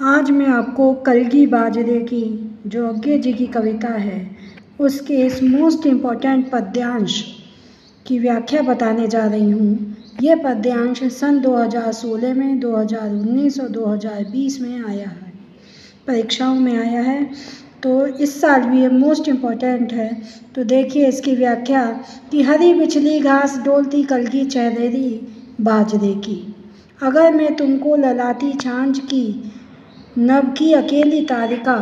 आज मैं आपको कलगी बाजरे की जो अज्ञे जी की कविता है उसके इस मोस्ट इम्पॉर्टेंट पद्यांश की व्याख्या बताने जा रही हूँ। यह पद्यांश सन 2016 में, 2019 और 2020 में आया है, परीक्षाओं में आया है, तो इस साल भी ये मोस्ट इम्पॉर्टेंट है। तो देखिए इसकी व्याख्या कि हरी बिछली घास डोलती कलगी चहेरी बाजरे की, अगर मैं तुमको ललाटी छाछ की नभ की अकेली तारिका,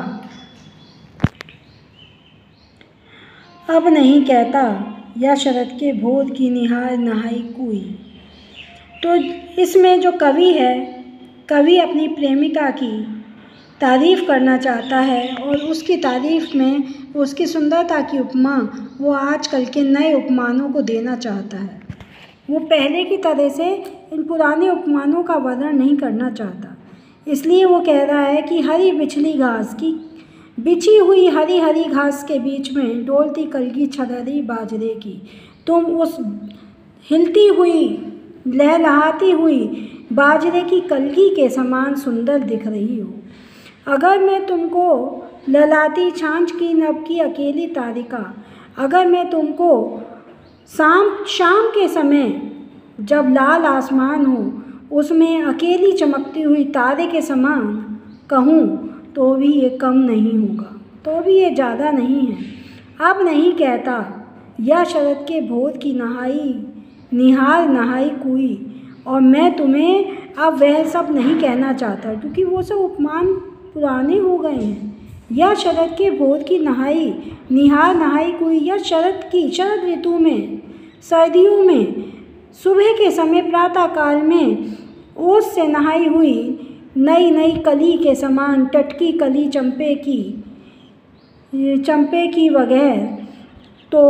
अब नहीं कहता या शरद के भोर की निहार नहाई कोई। तो इसमें जो कवि है, कवि अपनी प्रेमिका की तारीफ़ करना चाहता है और उसकी तारीफ़ में उसकी सुंदरता की उपमा वो आजकल के नए उपमानों को देना चाहता है। वो पहले की तरह से इन पुराने उपमानों का वर्णन नहीं करना चाहता, इसलिए वो कह रहा है कि हरी बिछली घास की, बिछी हुई हरी हरी घास के बीच में डोलती कलगी छदरी बाजरे की, तुम उस हिलती हुई लहलहाती हुई बाजरे की कलगी के समान सुंदर दिख रही हो। अगर मैं तुमको ललाटी छाछ की नभ की अकेली तारिका, अगर मैं तुमको शाम के समय जब लाल आसमान हो उसमें अकेली चमकती हुई तारे के समान कहूँ तो भी ये कम नहीं होगा, तो भी ये ज़्यादा नहीं है। अब नहीं कहता या शरद के भोर की निहार नहाई कोई, और मैं तुम्हें अब वह सब नहीं कहना चाहता क्योंकि वो सब उपमान पुराने हो गए हैं। या शरद के भोर की निहार नहाई कोई, या शरद ऋतु में, सर्दियों में सुबह के समय प्रातः काल में ओस से नहाई हुई नई नई कली के समान टटकी कली चंपे की वगैर तो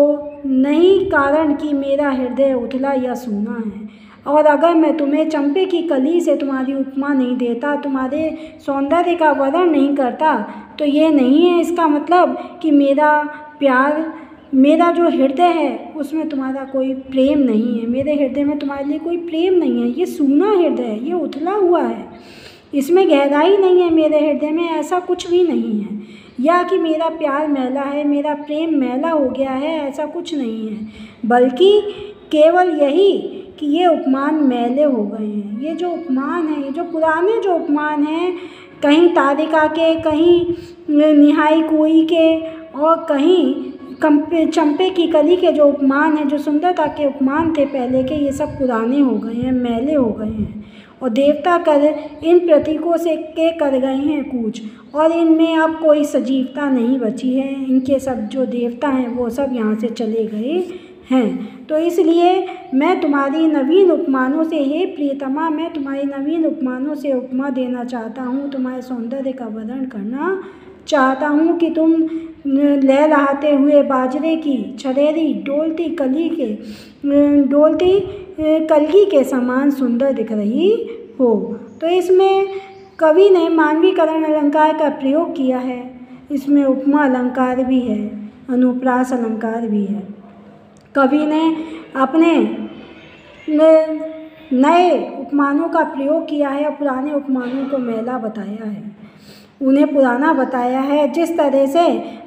नहीं, कारण कि मेरा हृदय उथला या सूना है। और अगर मैं तुम्हें चंपे की कली से तुम्हारी उपमा नहीं देता, तुम्हारे सौंदर्य का वर्णन नहीं करता, तो ये नहीं है इसका मतलब कि मेरा जो हृदय है उसमें तुम्हारा कोई प्रेम नहीं है, मेरे हृदय में तुम्हारे लिए कोई प्रेम नहीं है। ये सूना हृदय है, ये उथला हुआ है, इसमें गहराई नहीं है, मेरे हृदय में ऐसा कुछ भी नहीं है। या कि मेरा प्यार मैला है, मेरा प्रेम मैला हो गया है, ऐसा कुछ नहीं है, बल्कि केवल यही कि ये उपमान मैले हो गए हैं। ये जो उपमान है, ये जो पुराने जो उपमान हैं, कहीं तारिका के, कहीं निहाई कोई के, और कहीं चंपे की कली के जो उपमान हैं, जो सुंदरता के उपमान थे पहले के, ये सब पुराने हो गए हैं, मैले हो गए हैं, और देवता कर इन प्रतीकों से कर गए हैं कूच, और इनमें अब कोई सजीवता नहीं बची है। इनके सब जो देवता हैं वो सब यहाँ से चले गए हैं। तो इसलिए मैं तुम्हारी नवीन उपमानों से, हे प्रियतमा, मैं तुम्हारी नवीन उपमानों से उपमा देना चाहता हूँ, तुम्हारे सौंदर्य का वर्णन करना चाहता हूँ कि तुम लहलहाते हुए बाजरे की छरेरी डोलती कलगी के समान सुंदर दिख रही हो। तो इसमें कवि ने मानवीकरण अलंकार का प्रयोग किया है, इसमें उपमा अलंकार भी है, अनुप्रास अलंकार भी है। कवि ने अपने नए उपमानों का प्रयोग किया है और पुराने उपमानों को मैला बताया है, उन्हें पुराना बताया है। जिस तरह से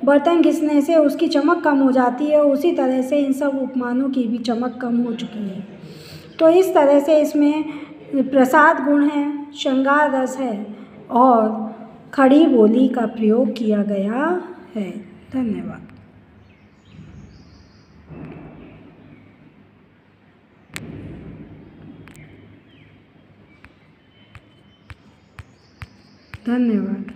बर्तन घिसने से उसकी चमक कम हो जाती है, उसी तरह से इन सब उपमानों की भी चमक कम हो चुकी है। तो इस तरह से इसमें प्रसाद गुण है, श्रृंगार रस है और खड़ी बोली का प्रयोग किया गया है। धन्यवाद। धन्यवाद।